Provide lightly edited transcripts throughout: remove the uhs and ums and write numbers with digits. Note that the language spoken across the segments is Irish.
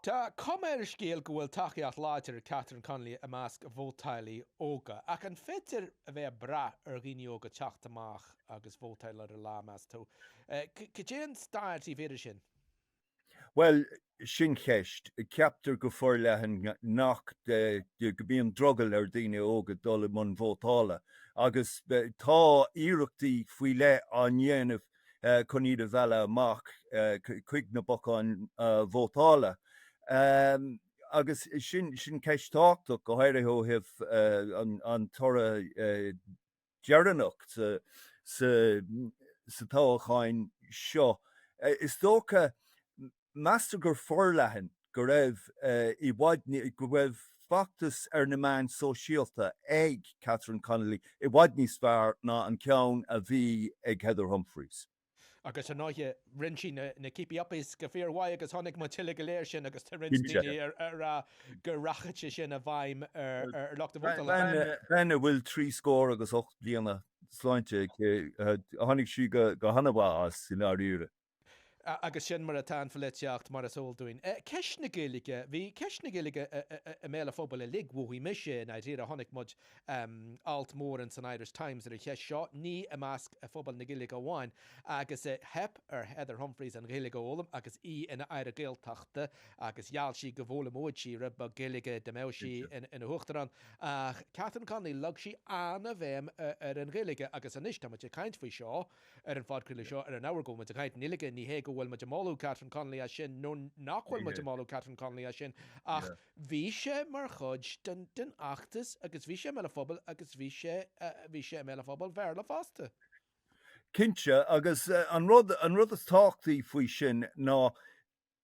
Tá cuméir scéal go bhfuil takeíocht láidir Catherine Connolly a measc vótaí óga ach an fitir a bheith bra ar gine óga teacht amach agus vótaí le lá meas tú. Céan stairtí féidir sin? Well, sin cheist, ceaptar go fór lehan nach de go bíon drogel ar daine óga dul man vótála. Agus tá iireachtaí faoi le an dhéanamh chun iad a bheile amach chuig na bocán vótála. Agus sin ceistáach go hÉireann an tora dearannach sa toghcháin seo. Is dócha meastar gur fór lehan go raibh I bhaid go raibh feachtas ar na meán sóisialta ag Catherine Connolly I bhaid níos fearr ná an ceann a bhí ag Heather Humphreys. Agus an náithe rinsin na cípi apis go Faoi agus tháinig má tuile go léir sin agus tá rintíine ar gur rachate sin a bhaim ar leachta vótála. Bena bhfuil 3 scór agus 8 bliana sláinte tháinig si go hanabhá as in áíre. Agus sin mar a tan fleteacht mar a sóldúin. Ceis na Gaeilge, bhí ceis na Gaeilge a méle phobal a lighmhúí mise na dtíar a tháinig mud alt mór an San Irish Times ar a cheis seo ní a measc a phobal na Gaeilge amháin agus hep ar Heather Humphreys an Gaeilge ólam agus ina aire Gaeltachta agus jaall si go bhóla móid si rib a Gaeilge de mé in Uachtarán. Catherine Connolly lug si anna bhéim ar an Gaeilge agus an isto mat caint faoi seo ar an fadcrile seo ar an áhar go mat a caint nilige ní hé go bhfuil mat máú Catherine Connolly a sin nó nachhfuil mat máú Catherine Connolly a sin ach bhí sé mar chud den achtas agus bhí sé meile phobal agus bhí sé meile phobal bhear le fásta. Cinse agus an rud is táchtaí faoi sin ná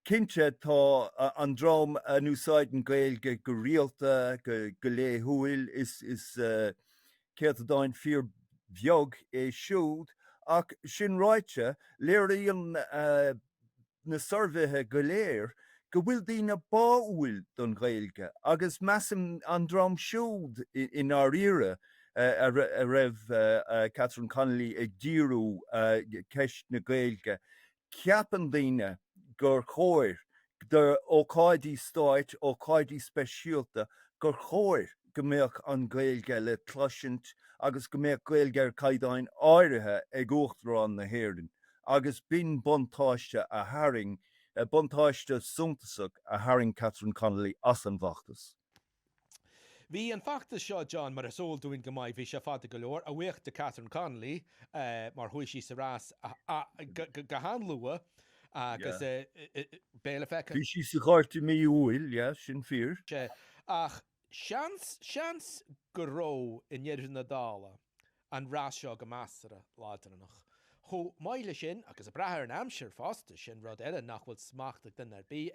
cinse tá an drám an úsáid an Gaeilge go rialta go léthúil is céad a dáin fíor bheog é siúd ach sin ráite léiríonn na sormhaithe go léir go bhfuil daoine báúil don Gaeilge agus measam an drám siúd in áíre a raibh Catherine Connolly ag díriú ceist na Gaeilge. Ceapan daoine gur chóir ócáidí stáit ócáidí speisialta gur chóir go mbeadh an Gaeilge le tlaisint agus go mbeadh Gaeilge ar caighdeáin áirithe ag Uachtarán na hÉireann agus bíonn buntáiste a haing buntáiste suntasach a haing Catherine Connolly as an bhachtas. Bhí an feachtas seo John mar a sóldúin go maiid bhí sé fada go leor a bhuacht de Catherine Connolly mar chuis sí sa rás go hanlua agus béle fecha. Bhí sí sa cháirtí míúil sin fíor. Ach seans go ró in idir na dála an rás seo go measara láidirnach. Cho maile sin agus a brethir an amsir fásta sin rud eile nachhfuil smachtach den ar bí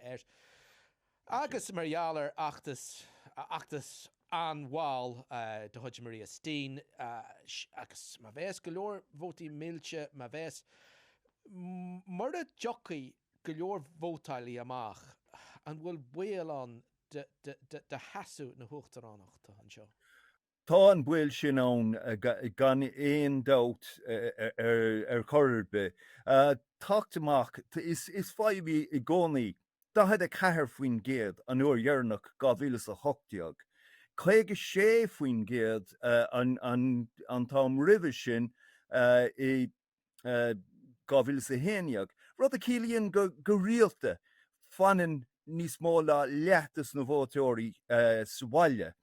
agus margheallar achtas an bháil de Chuid Maria Steen agus má bheits go leor vótaí mílte má bheits mar a jocaí go leor vótáilí amach an bhfuil buil an de hasú na Uachtaránachta an seo. Tá an bhfuil sin ón gan éon dát ar choirbe. Teacht amach is faibhí I gcónaí dá head a cethir faoin géad an uair dhearnach 2008. Chuige sé faoin géad an tám ribh sin I 2011. Rud a cílíonn go rialta fanan níos mó le leachtas na vótaí sa bhaile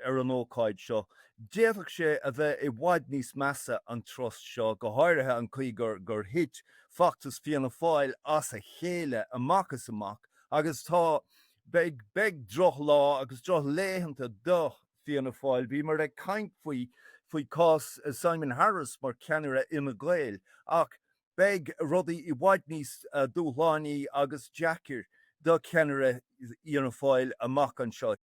ar an ócáid seo. Déadach sé a bheith I bhaid níos measa an trost seo go háirithe an chuí gur hit feachtas fianna fáil as a chéile amachchas amach agus tá beag droch lá agus droch léhananta do fianna fáil bhí mar ag caint faoi cás Simon Harris mar ceannaire ina Gael ach beag rudaí I bhaid níos dúchlánaí agus Jackir do ceannaire iarna fáil amach an seo.